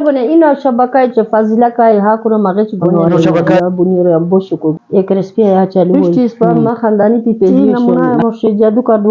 Bune ina shabaka cha fazila kai hakuna magachi buniro ambosho ko ekrespia ya chali wo ispa ma khandani pipeli namna moshe jadu ka du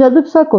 jadu sa ko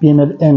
PMLN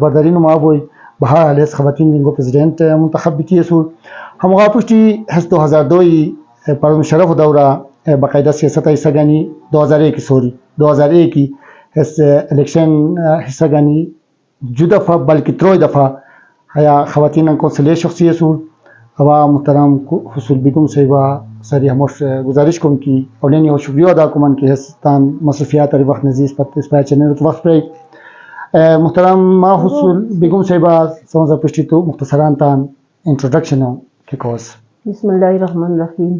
بردارين معاوي بها على خواتين وينجو بريزيدنت منتخب بتيسول هم غاپشتي هس 2002 پرم شرف دوره باقاعده سیاست ایسگانی 2001 sorry 2001 هس الیکشن حصگانی جو دفعه بلکہ تروي دفعه هيا خواتین کونسلر شخصی سول ہوا محترم حصول بیگم صاحبہ ساری ہموش گزارش کم کی اولینی و شکریہ ادا کمن کی ہستان مصروفیات اور وقت نزیز پر اس پر چینل تو وقت پر محترم ما حصول بیگم صاحبہ سمجھا پشتی تو مختصران تان انٹروڈکشن کے کوس بسم الله الرحمن الرحيم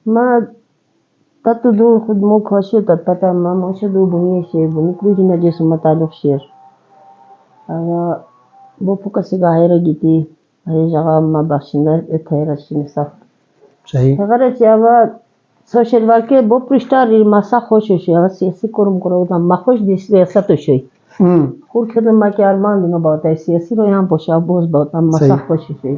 ما تتدو خدمو خوشی تتا ما موشدو بنی شی بنی کروجنا جسم متعلق شیر اگا بو پوکا سگاهره گیتی هی جگہ ما باشنده اتهیره شینی صف صحیح اگر چاوا سوشل ورکر بو پرشتاری مسا خوش شي اگر سیاسی کرم کرو تا ما خوش دی سیاست شي خور خدمت ما که ارمان دیگه باید سیاسی رو هم پوشا بوز باید مسا خوش شي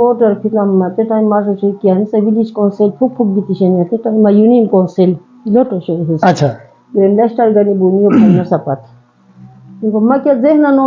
ووټر کړم ماته ټایم ما شو چې ان سویلیج کونسل فوک بیتی شنه ته ټایم ما یونین کونسل لوټو شو اچھا انډستر غنی بونیو په صفات دیگه ما که ذهن نو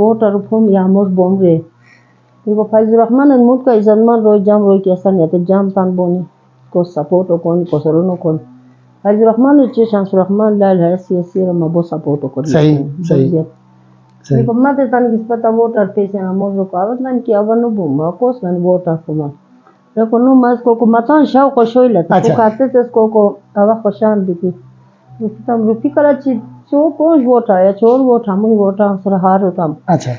ووټر فوم یا مور بومره دیگه فیض الرحمن الموت کا زمان رو جام رو که اصلا نیت جام تان بونی کو سپورٹ کون کو سرونو کون فیض الرحمن چې شمس الرحمن لا لا سیاسی ما بو سپورٹ کو صحیح صحیح دیگه ما ته تان کیسپتا ووټر پیسه امور کو اوتلن کی اونو بوم کوس نن ووټر فما رکو نو ماس کو متان شاو کو شویل ته کو کاته تس کو اوا خوشان دي تم روپی کرا چې چو پوش ووټر یا چور ووټر مو ووټر سره هار وتم اچھا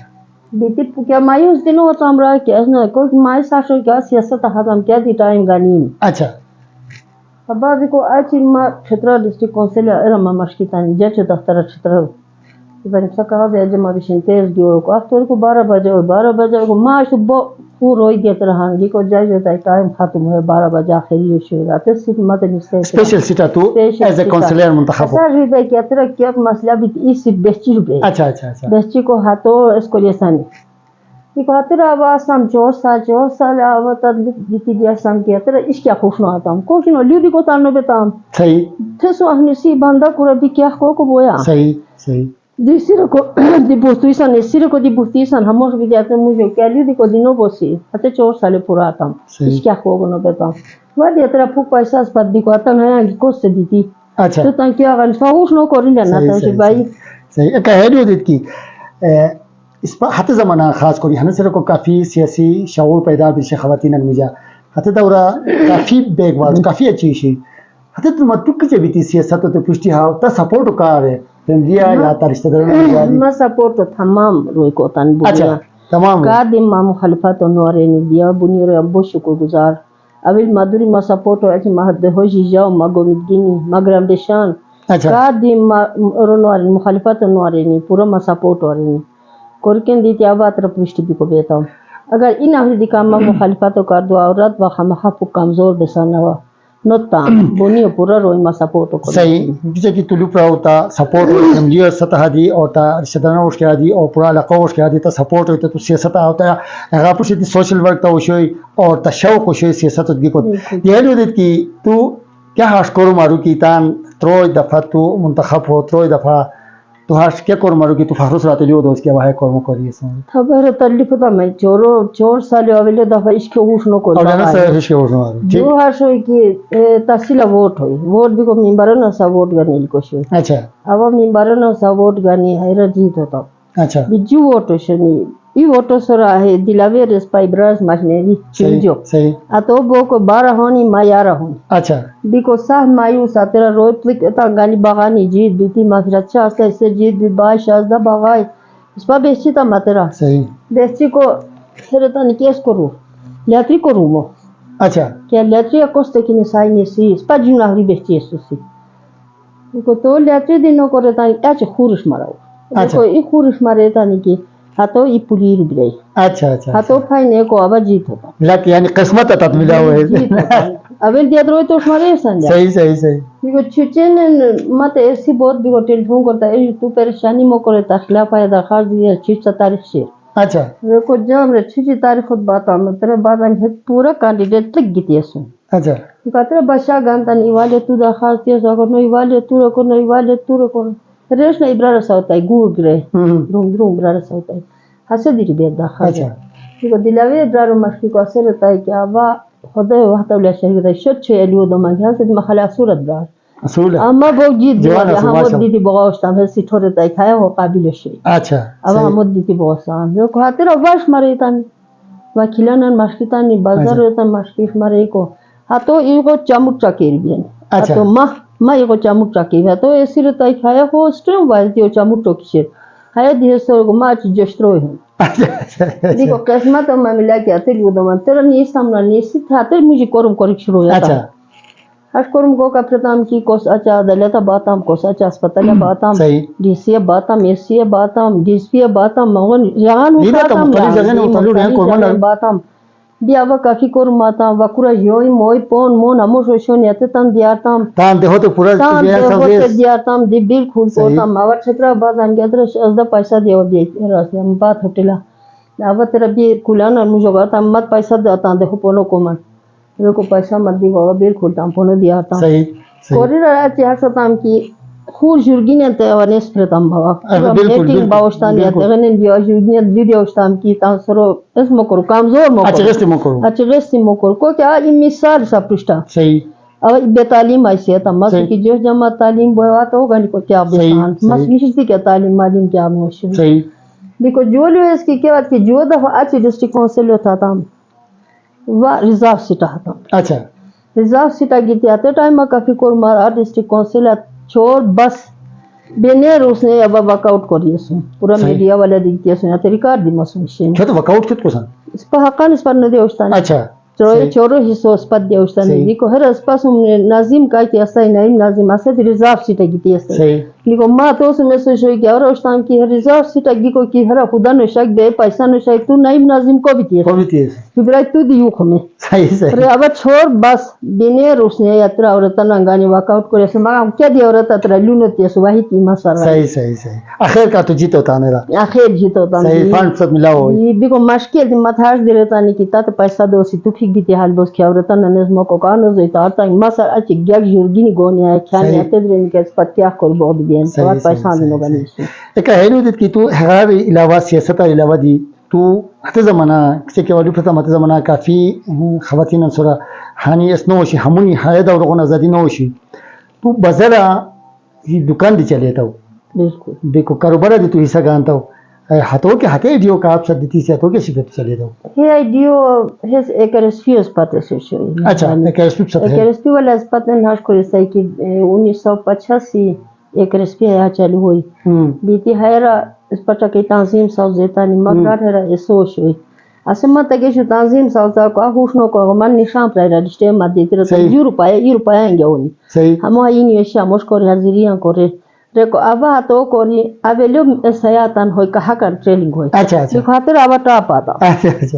بیتی کیا مایوس دنوں ہوتا ہمارا کہ اس نے کوئی مائے ساشو کیا سیاست ہم کیا دی ٹائم گانیم اچھا ابا بھی کو اچھی ما چھترا ڈسٹرکٹ کونسل ارما مشکیتانی جج دفتر چھترا بن سکا دے جما بشن تیز دیو کو افتر کو 12 بجے کو ما صبح پور ہوئی دیت رہان دی کو جج ہوتا ٹائم ختم ہوئے 12 بجے آخری شو رات صرف مت نہیں اسپیشل سیٹا تو ایز اے کونسلر منتخب سر بھی کہ اترا کیا مسئلہ بھی اس بیچی روپے اچھا اچھا اچھا بیچی کو ہاتھوں اس کو لیسانی یہ خاطر آواز ہم 4 سال آواز دیتی دیا سام کی اترا اس کیا خوش نہ آتا ہم کو کہ لیو کو تانو بتام صحیح تھے سو اہنسی بندہ کو ربی کیا کو بویا صحیح صحیح دی سر کو دی بوستیسان سر کو دی بوستیسان ہمو بھی دیتے مجھے کیا لیو کو دینو بوسی اتے 4 سال پورا آتا اس کیا کو نہ بتام وہ دی اترا پھو پیسہ اس پر دی کو آتا ہے کو سے دیتی اچھا تو تان کیا غن فوش نو کر لینا تو بھائی صحیح کہ ہے دیت کی اس پر حتی زمانہ خاص کوری ہن سر کو کافی سیاسی شعور پیدا بھی خواتین المجا حتی دورہ کافی بیگ وال کافی اچھی شی حتی تو متک کے بیتی سیاست تو پوچھتی ہاں تا سپورٹ کار ہے فیملیا یا تا رشتہ دار ما سپورٹ تمام روی کو تن اچھا تمام قادم ما مخالفت نورے نے دیا بنی رو ابو شکر گزار اول مادری ما سپورٹ ہے مہد ہوجی جاؤ ما گومدگینی مگرم دشان قادم ما رونوار مخالفت نورے نے پورا ما سپورٹ ورے کورکن دیتی آباد را پرشتی بھی کو بیتا ہوں اگر این آخری دی کام مخالفاتو کر دو عورت و خمخاپو کمزور بسانا ہوا نوتا بونیو پورا روی ما سپورٹو کرو صحیح جیسے کہ طلوع پر ہوتا سپورٹ فیملی سطح دی اور تا رشتہ داروں اس کے دی اور پورا علاقہ اس کے دی تا سپورٹ ہوتا تو سیاست ہوتا ہے اگر پوچھے دی سوشل ورک تا ہوشوئی اور تا شوق ہوشوئی سیاست ہوتی کو یہ لو دیت کی تو کیا ہاش کرو مارو کی تان تروئی دفعہ تو منتخب ہو تروئی دفعہ تو ہاش کیا کرو مارو کی تو فخروس رات لیو دوست کیا واہے کرو کری سن خبر تلیف تا میں چور سال اولی دفعہ اس کے ہوش نو کو اولا سے اس کے ہوش نو جو ہاش ہوئی کہ تحصیل ووٹ ہوئی ووٹ بھی کو ممبرن سا ووٹ گنی کو شو اچھا اب ممبرن سا ووٹ گنی ہے جیت ہوتا اچھا بجو ووٹ شنی ای ووٹو سرا ہے دلاوی رسپای براز ماشنری چنجو اتو بو کو 12 ہونی ما 11 ہونی اچھا بیکو سہ مایوس تیرا روت تا گالی باغانی جیت بیتی مغفرت شاہ سے جیت بھی باش ازدا باغای اسپا بیچی تا ماترا صحیح بیچی کو پھر تا نکیس کرو لیتری کرو مو اچھا کہ لیتری اکوستے کی نسائی نیسی اسپا جونا ہری بیچی اسوسی کو تو لیتری دینو کرے تا ایچ خورش مراو کو ای خورش مارے تا نکی ہاتو ای پولیر برئی اچھا اچھا ہاتو پھائنے کو ابا جیت ہوتا لک یعنی قسمت عطا ملا ہوا ہے اول دیت روی تو شمارے سنجا صحیح صحیح صحیح بیگو چھچین مت ایسی بہت بیگو ٹیلیفون کرتا ہے تو پریشانی مو کرے تا خلاف آیا درخواست دیا چھچ تاریخ شیر اچھا کو جام رے چھچی تاریخ خود بات آم تیرے بعد ہم پورا کانڈیڈیٹ لگ گیتی ہے سن اچھا کہتے بشا گانتا نہیں والے تو درخواست دیا سو نہیں والے تو رکو نہیں والے تو رکو ریش نہیں ابرا رسا ہوتا ہے گور گرے روم روم ابرا رسا ہوتا ہے ہسے دیری بیت درخواست بیگو دلاوی ابرا رو مشکی کو اسے رہتا ہے کہ آبا خدا وحدہ ولا شریک دا شد چه الیو دو مانگی هست مخلا صورت برار اصول اما با جید دیوانی همود دیدی بغاشتم هستی طور تایک های و قابل شد اچھا اما همود دیدی بغاشتم جو که حتی رو باش مریتن وکیلانن مشکیتانی بازار رویتن مشکیش مریکو حتی ایگو چاموک چاکیر بیان حتی ما ایگو چاموک چاکیر حتی ایسی رو تایک های و استریم وایز دیو چاموک چاکیشید های دیو سرگو ما چی جشتروی هم دیگه قسمت هم ملا که اتل بودم ترا نیستم نه نیستی اتل میشه کارم کاری شروع اچھا هر کارم کو کپرتام کی کوس اچھا عدالت باتام کوس اچھا اسپتال باتام ڈی سی باتام ایس سی باتام ڈی سی باتام مغن جان باتام بیا و کافی کارم باتام و کورا جوی موی پون مون هموش شونیت تام دیارتام تام ده تو پورا دیارتام دی بیل خود کوتام ماور چھترا بازان گدرش از دا پیسہ دیو دی راستم بات ہوتلا اب تیرا بھی کلانا مجھے گاتا مت پیسہ دیتا دیکھو پونو کو من میرے کو پیسہ مت دی بابا بیر کھولتا پونو دیا تا کوری رہا چاہ ساتام کی خور جرگین تے ونس پرتام بابا میٹنگ باوشتان یا تغنن دی جرگین ویڈیو شتام کی تا سرو اس مکر کمزور مکر اچھا غستی مکر کو کیا این مثال سا پرشتا صحیح اور بے تعلیم ایسی ہے مس کی جو جمع تعلیم بوا تو گنی کو کیا بسان مس مشتی کیا تعلیم معلوم کیا موش صحیح دیکھو جو لو اس کی کیا بات کہ جو دفعہ اچھی ڈسٹرکٹ کونسل ہوتا تھا وہ ریزرو سیٹا تھا اچھا ریزرو سیٹا گیتی آتے ٹائم میں کافی کور مارا ڈسٹرکٹ کونسل چھوڑ بس بینیر اس نے اب ورک آؤٹ کری سن پورا میڈیا والا دیکھتی سن یا ریکارڈ دی مسن شین کیا تو ورک آؤٹ کت کو سن اس پر حقان اس پر نہ دے اوستان اچھا چورو حصہ اس پر دے اوستان دیکھو ہر اس پاس ناظم کا کہ اسا نعیم ناظم اسا ریزرو سیٹا گیتی ہے دیکھو ما تو اس میں سے شوئی کہ اور اوستان کی ریزرو سیٹا گی کو کی ہر خدا نو شک دے پیسہ نو شک تو نعیم ناظم کو بھی تھی کبرای تو دیو خمے صحیح صحیح اب چھوڑ بس بینیر اس نے یاترا عورت ننگانی ورک آؤٹ کرے سے ما کیا دی عورت ترا لونتی اس واہی کی مسر صحیح صحیح صحیح اخر کا تو جیت ہوتا میرا اخر جیت ہوتا صحیح فنڈ سب ملا ہو یہ دیکھو مشکل دی متھاش دے رہتا نہیں کی تا پیسہ دو سی تو ٹھیک بھی حال بس کیا عورت نظم کو کانو زیتا تا مسر اچ گگ جورگی گونی ہے کھانے تے دین کے پتیا کول بہت بین اور پیسہ دی نگانی ایک ہیلو دت کی تو ہر علاوہ سیاست علاوہ دی تو ہتے زمانہ کسی کے ولی پتہ مت زمانہ کافی خواتین سورا ہانی اس نوشی ہمونی حید اور غن آزادی نوشی تو بازارا یہ دکان دی چلے تو بالکل دیکھو کاروبار دی تو حصہ گانتا ہو ہاتھوں کے ہاتھے ایڈیو کا آپ دیتی سے ہاتھوں کے شفت چلے تو ہے ایڈیو ہز ایک ریسپی اس پتہ سے شوی اچھا ایک ریسپی والا اس پتہ ناش کو رسائی کی 1985 ایک ریسپی ہے چالو ہوئی بیتی ہیرا اس پتہ کی تنظیم ساز دیتا نہیں مگر ہے ایسو شوی اسما تگے جو تنظیم ساز کو ہوش نو کو من نشان پر رجسٹر مت دیتے تو یورپا ہیں گونی صحیح ہم این ایشیا مش کو حاضریاں کرے ریکو ابا تو کوری ابلو سیاتن ہوئی کہا کر ٹریننگ ہوئی اچھا اچھا خاطر ابا ٹاپ آتا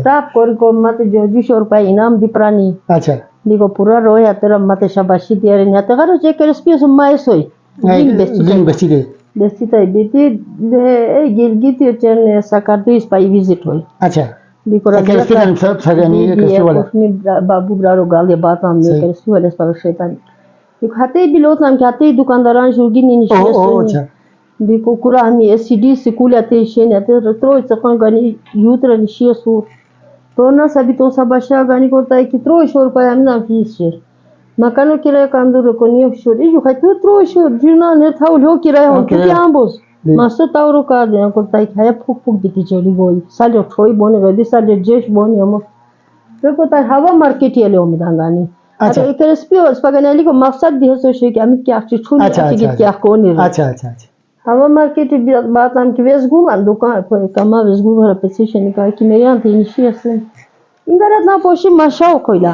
ٹاپ کوری کو مت جو 200 روپے انعام دی پرانی اچھا دیکھو پورا رویا تیرا مت شاباشی دی رہی تے غرض ایک ریسپی سمائے سوئی لنگ بچی گئی دستی تے بیتی گلگیتی چن سکارتی اس پای وزٹ ہوئی اچھا دیکھو ریسپی سب سگانی ایک والا بابو برارو گال بات ہم نے ریسپی والے پر شیطان کھاتے بھی لوٹ نام کھاتے دکانداران شوگی نہیں نشے دیکھو کورا ہم ایس سی ڈی سکول آتے شین آتے ترو چکن گانی یوتر نشے سو تو نہ سبھی تو سب اشیا گانی کرتا ہے کہ ترو شور پایا ہم نہ فیس شیر مکانو کرایہ کاندور کو نیو شور جو کھاتے ترو شور جنا نے تھا لو کرایہ ہو کہ ہم بوس ماستر تاورو کا دیا کرتا ہے کہ پھک پھک دیتی چلی گئی سالو ٹھوئی بونے گئی سالو جیش بونے ہم دیکھو تا ہوا مارکیٹ یہ لو مدانگانی اچھا ایک ریسپی اس پگنالی کو مقصد دی سو شے کہ ہم کیا چھ چھوڑ اچھا کیا کو نہیں اچھا اچھا Hava marketi batam ki vezguman dukan kama vezguman repetition ka ki meyan tinişi aslında. İngarat na poşi maşao koyla.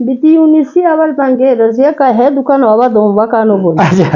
Biti unisi avar tange razia ka hai dukan hava domva ka no bol.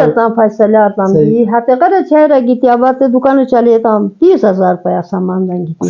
Hatta faysala tam di hatta kare chehra giti abate dukan chale tam 30000 rupeya saman dangi.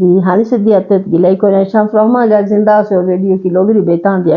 di hani se dia tet gilai ko na shams rahman la zinda se radio ki logri betan dia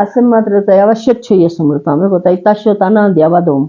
asem matra ta avashyat chhiye samrta me ko tai tasho tana dia badom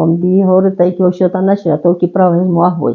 kom di hor tai ko shota na shira to ki prav mo hoy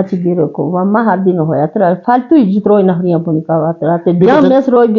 achi giro ko wa ma har din hoya tra faltu jitro ina hriya puni ka wa tra te dia mes ro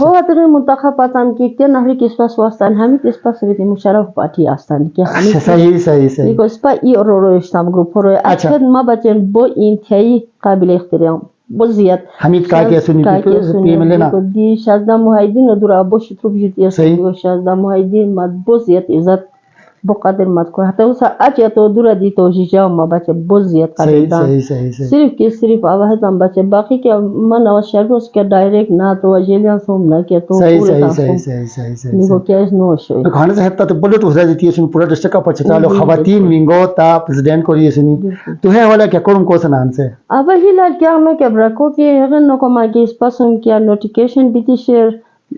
هو تر منتخب پاتم کی تے نہری کس پاس واسطان ہمیں کس پاس ویتی Musharraf party آستان کی ہمیں صحیح صحیح صحیح دیکھو اس پا ای اور رو اسلام گروپ رو اچھا ما بچن بو انتہائی قابل احترام بو زیاد حمید کا کے سنی پی ایم ایل نا دی شازدہ محیدین دورا بو شتروب جوتی ہے شازدہ محیدین مد بو زیاد عزت بو قدر مت کو حتی اسا اچھا تو دورا دی توجی جاؤ ما بچے بو زیاد قدر دان صرف کی صرف آواز ہم بچے باقی کیا من آواز شہر اس کے ڈائریکٹ نہ تو اجیلیاں سوم نہ کیا تو پورے تاں سوم نیگو کیا اس نو شوئی کھانے سے حتی تو بلوٹ حضرت دیتی ہے سن پورا ڈسٹر کا پچھتا چالو خواتین وینگو تا پریزیڈنٹ کو لیے سنی تو ہے والا کیا کرم کو سنان سے اب ہی لال کیا میں کیا برکو کہ اگر نو کو ماں کی اس پاسم کیا نوٹیکیشن بیتی شیر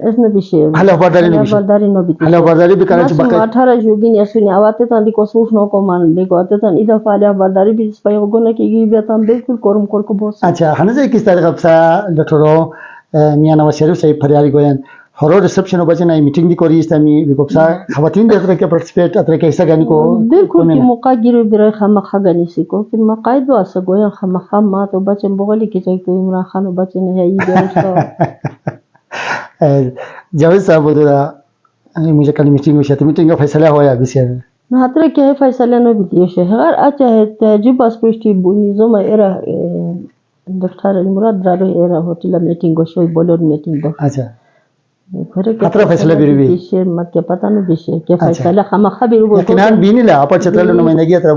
اس نے بھی شیر حالا برداری نو بیتی حالا برداری بھی کرنا چاہتا ہے 18 جوگین یا سنی آواتے تاں دی کو سوف نو کو مان لے کو آتے تاں ادھا فالیا برداری بھی اس پائی گونا کی گئی بیتا بالکل کرم کر کو بہت اچھا ہنے سے کس طرح قبصہ ڈاکٹرو میاں نواز شریف صاحب پھریاری گوین ہورو ریسپشن بچے نئی میٹنگ دی کوری استامی بکبسا خواتین دے طرح کے پارٹیسپیٹ اترے کے حصہ گانی کو بالکل کی موقع گیرو برای خامخا گانی سکو کہ مقاید واسا گوین خامخا ما تو بچے بغلی کی چاہی تو عمران خانو بچے نہیں ہے یہ جاوید صاحب بودورا مجھے کل میٹنگ ہوئی تھی میٹنگ کا فیصلہ ہوا ابھی سے نہاترے کیا ہے فیصلہ نو بیتی شہر اچھا ہے تجیب اسپشتی بونیزو میں ایرا دکتار علی مراد درارو ایرا ہوتیلا میٹنگ شوی بولور میٹنگ دو اچھا خطرہ فیصلہ بیروی شیر مت کے پتہ نو بیشے کہ فیصلہ خامخا بیرو یقیناً بینی لا اپا چترل نمائندگی اترا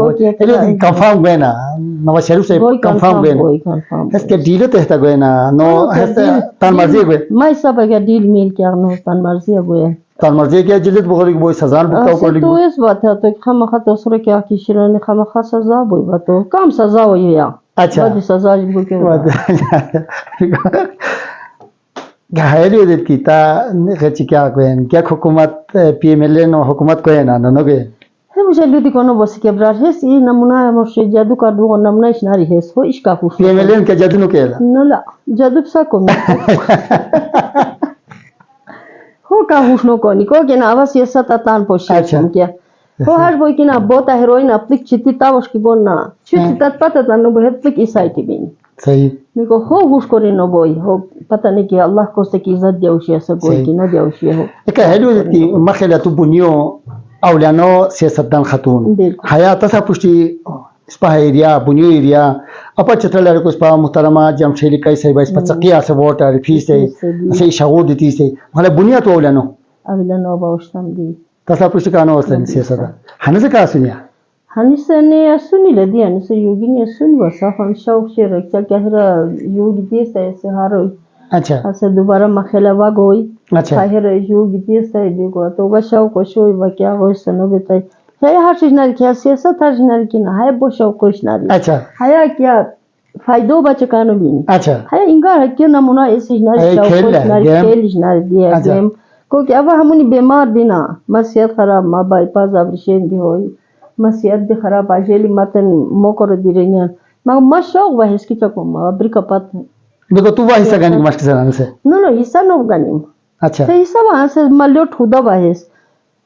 کنفرم گوینا نواز شریف صاحب کنفرم گوینا اس کے ڈیل تحتا گوینا نو تان مرضی گوی میں سب اگر ڈیل میل کیا نو تان مرضی گوی تان مرضی کیا جلد بغلی بوئی سزا بکاو کر لی تو اس بات ہے تو خامخا تو سر کیا کی شیران خامخا سزا بوئی باتو کم سزا ہوئی یا اچھا بعد سزا جو کہ گھائلی ودیت کی تا غچی کیا کوئین کیا حکومت پی ایم ایل اے نو حکومت کوئین آنا نو گئے ہے مجھے لیتی کنو بسی کے برار ہے سی نمونہ ہے مرشی جادو کر دو نمونہ اشناری ہے سو اشکا خوش پی ایم ایل اے کیا جادو نو کہلا نولا جادو پسا کومی ہو کا خوش نو کونی کو کہ نا آوا سیاست اتان پوشی کم کیا ہو ہر بوئی کی نا بوتا ہیروئین اپلیک چیتی تاوش کی گونا چیتی تات پتا تانو بہت پلیک ایسائی بین صحیح میکو ہو خوش کوری نو بوئی ہو پتہ نہیں کہ اللہ کو سے کی عزت دیوشی ایسا گوئی کی نو دیوشی ہو ایک ہیلو دیتی مخیلہ تو بنیو اولانو سیاستدان خاتون حیات تسا پشتی اسپا ایریا بنیو ایریا اپا چتر لڑے کو اسپا محترمہ جمشیلی کئی صحیبہ اسپا چقیہ سے ووٹ ریفی سے اسے شغور دیتی سے مخیلہ بنیا تو اولانو باوشتم دی تسا پشتی کانو ہوستا سیاستدان ہنے سے کہا سنیا هنسه نه اسونی لدی هنسه یوگی نه اسونی واسه هم شوق شیر که هر یوگی دیست ایسه هر اچھا اسه دوباره مخلا واگوی اچھا هر یوگی دیست ای بیگو تو با شوق شوی و کیا وای سنو بیتای هی هر چیز نری که سیاست هر چیز نری که نه هی با شوقش نری اچھا هیا کیا فایدو بچه کانو بینی اچھا هیا اینگار که نمونه ایسه نری شوقش نری کلیش نری دیگه کیونکہ اب ہمونی بیمار بھی نا مسیحت خراب ما بائی پاس آبریشن دی ہوئی مسیحت بھی خراب آجیلی متن موکر دی رہی ہیں ما شوق بحث کی چکو ما ابری کا پت دیکھو تو وہ حصہ گانی کو مشکل سرانے سے نو حصہ نو گانی اچھا حصہ وہاں سے ملیوٹ ہودا بحث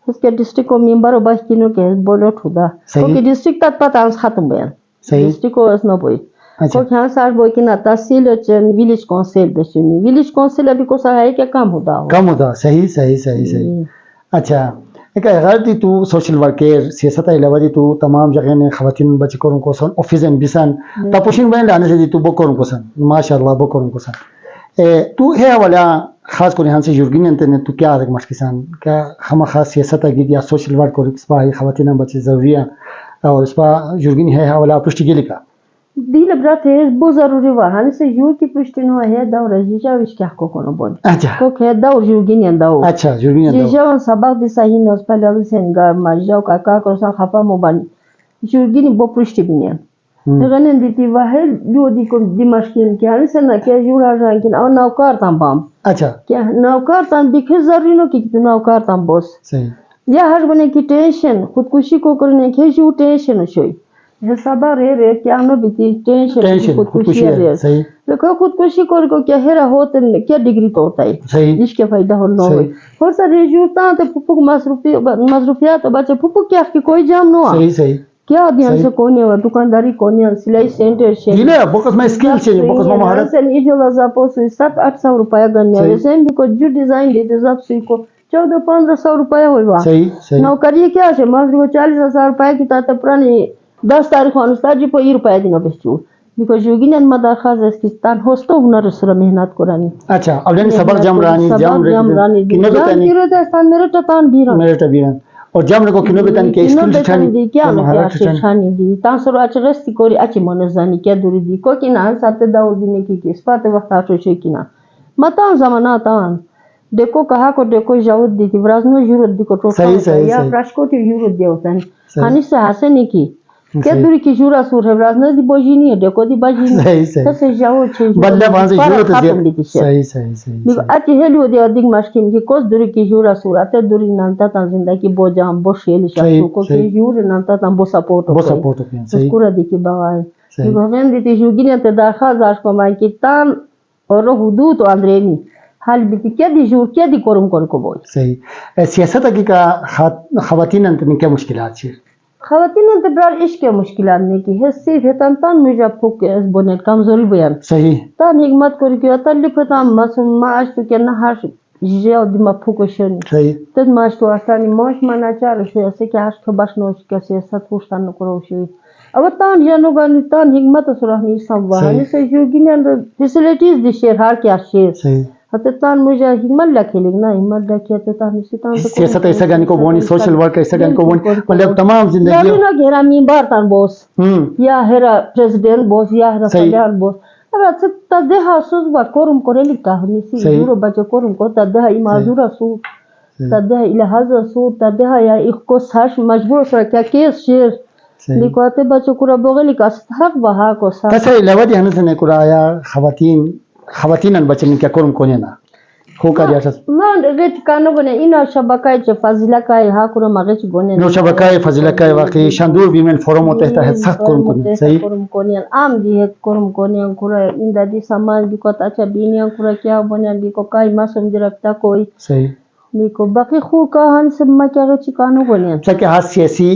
اس کے ڈسٹرکٹ کو ممبر باش کینو کہ بولیوٹ ہودا کیونکہ ڈسٹرکٹ تک پتہ آنس ختم بیان ڈسٹرکٹ کو اس نو بوئی کیونکہ ہاں سار بوئی کنا تحصیل چن ویلیج کونسل دشنی ویلیج کونسل ابھی کو سا ہے کہ کم ہودا صحیح اچھا ایک غیر دی تو سوشل ورکر سیاست علاوہ دی تو تمام جگہ نے خواتین بچے کروں کو سن آفیسن بیسن تپوشن بین لانے سے دی تو بکروں کو سن ماشاءاللہ بکروں کو سن تو ہے والا خاص کو یہاں سے یورگین نے تو کیا رک مش کسان کیا ہم خاص سیاست کی یا سوشل ورک اور اس پہ خواتین بچے ضروری ہیں اور اس پہ یورگین ہے والا پرشٹی کے لکھا دیل برات ہے بہت ضروری واہن سے یو کی پرشٹی نو ہے داور جیجا وش کیا کو کنو بول کو کہ داور یورگین داو اچھا یورگین داو جیجا سبق دی صحیح نو پہلے سنگا ماجاو کا کو سان خفا موبان یورگین بو پرشٹی بنیا غنن دیتی واحد دو دی کو دمشقین کہ ہن سے نہ کہ جوڑا رنگین او نوکار تام بام اچھا کہ نوکار تام بکھ ضروری نو کہ نوکار تام بوس صحیح یا ہر بنے کی ٹینشن خودکشی کو کرنے کے جو ٹینشن شوئی حسابہ رے کیا نو بیتی ٹینشن خودکشی رے لیکن خودکشی کو کیا ہیرا ہوتا کیا ڈگری تو ہوتا ہے جس کے فائدہ ہو نو ہوئی اور سا ریجوتا تے پھپک مصروفیات بچے پھپک کیا کی کوئی جام نو صحیح کیا دیان سے کونی و دکانداری کونی سلائی سینٹر شے جیلے بوکس میں اسکل چاہیے بوکس میں مہارت سے نیجو لازا پوسوی 700-800 روپیہ گنیا ویسے بھی کو جو ڈیزائن دیتے زب سوئی کو 1400-1500 روپیہ ہوئی با نوکری کیا ہے مازری کو 40,000 روپیہ کی تا پرانی 10 تاریخ انستا جی پو 1 روپیہ دینا بیچو بیکاز یوگینن مدار خاص اس کی تان ہوستو ہنر سر محنت کرانی اچھا اب لین سبق جام رانی کنو بتانی کیرو دستان میرے تان بیران اور جام کو کنو بتانی کہ اسکل چھانی کیا مہارت چھانی دی تان سر اچ رستی کوری اچ منزانی کیا دوری دی کو کی نہ سات داور دینے کی اس بات وقت آشو شے کی نہ متان زمانہ تان دیکھو کہا کو دیکھو جاود دی کہ برازنو یورت دی کو ٹوٹا یا فراشکو تی یورت دی ہوتا ہے ہنی سے حسنی کی کیا دوری کی جورا سور ہے برازنو دی بوجی نہیں ہے دیکھو دی بجی نہیں تسے جاو چھے بلے بانزی یورت دی صحیح اچھی ہیلو دی ادھگ مشکیم کی کوس دوری کی جورا سور آتے دوری نانتا تا زندگی بو جام بو شیل شخصو کو کی یور نانتا تا بو سپورٹو کوئی اسکورا دی کی بغائی بغین دی تی یوگی نے تدارخواز آش کو مائی کی تان اور حدود و اندرینی حال بیتی کیا دی جور کیا دی کرم کو بوئی صحیح سیاست کی کا خواتین انتنی کیا مشکلات چھے خواتین انتبرار عشق کے مشکلات نے کی حصی تھے تان مجھا پھوک کے اس بنیت کمزوری بیان صحیح تان حکمت کری کیا تلیف تان مسلم معاش تو کیا نحاش جیو دی مپھوکشن صحیح تد معاش تو آسانی موش مانا چار شوی ایسے کہ آش کباش نوش کے سیاست پوشتان نکرو شوی اب تان جانو گانی تان حکمت سرحنی سموہانی سے یوگی نے فیسیلیٹیز دی شیر ہار کیا شیر صحیح تان مجھے ہمت لکھے لیکنا ہمت لکھے تان سیاست ایسا گانی کو بونی سوشل ورک ایسا گانی کو بونی مطلب تمام زندگی یا گھیرا ممبر تان بوس یا ہیرا پریزیڈنٹ بوس یا ہیرا فلیان بوس اگر تدہا سوز با کورم کرے لکھتا ہمی سی یورو بچے کورم کو تدہا ایمازورا سو تدہا الہازا سو تدہا یا ایک کو ساش مجبور سر کیا کیس شیر لکھواتے بچے کورا بوگے لکھا حق بہا کو ساش تسا علاوہ دی ہمیں نے کورا آیا خواتین ان بچے کیا کرم کونے نا خوکا ریاست من ریت کانو بنے اینا شبکای چه فضیلہ کای ها کرو مغیچ گونه نو شبکای فضیلہ کای واقعی شاندور بیمن فورم ہوتے تحت سخت کرم کونے صحیح کرم کونے عام دی ہے کرم کونے کرا اندا دی سامان بھی کو اچھا بینیاں کرا کیا بنے بھی کو کای معصوم دی رکھتا کوئی صحیح لیکو باقی خوکا ہن سے ما کیا گچ کانو بنے کہ ہا سیاسی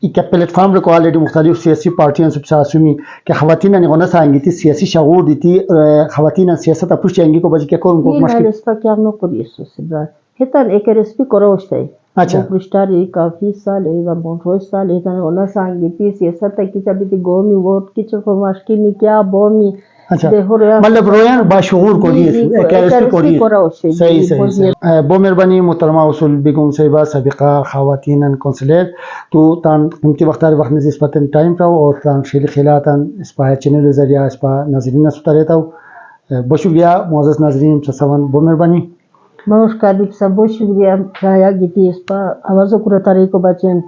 ایک پلیٹ فارم رکو آلیڈی مختلف سیاسی پارٹیاں سب ساسومی کہ خواتین نے غنہ سانگی تھی سیاسی شعور دیتی خواتین سیاست اپوش چاہنگی کو بجے کیا کروں کو مشکل یہ رسپا کیا نو کری سو سبرا ہتن ایک رسپی کروش ہے اچھا پرشتاری کافی سال ایزا بونٹوش سال ایزا غنہ سانگی تھی سیاست کی چبی تھی گومی ووٹ کی چکو مشکی میں کیا بومی مطلب رویان باشعور کو دیئے ایک رسپی کو دیئے صحیح بو مہربانی محترمہ اصول بیگم صاحبہ سابقہ خواتین کونسلر تو تان قیمتی وقتار وقت نزی اس پتن ٹائم پاو اور تان شیل خیلاتاً اس پا چینل ذریعہ اس پا ناظرین ستا رہتا ہو بہت شکریہ معزز ناظرین سسوان بو مہربانی نمسکار دیپ سا بہت شکریہ رایا گیتی اس پا آوازو کرتا رہی کو بچین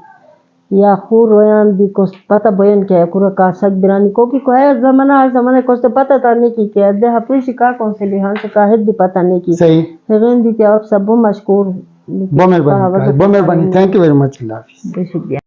یا خور رویان دی کو پتہ بیان کیا کورا کا سگ برانی کو کو ہے زمانہ کو پتہ تا نہیں کی کہ دے ہپریش کا کون سے لحاظ سے کا دی پتہ نہیں کی صحیح ہرین دی آپ سب مشکور بہت مہربانی تھینک یو ویری مچ اللہ حافظ شکریہ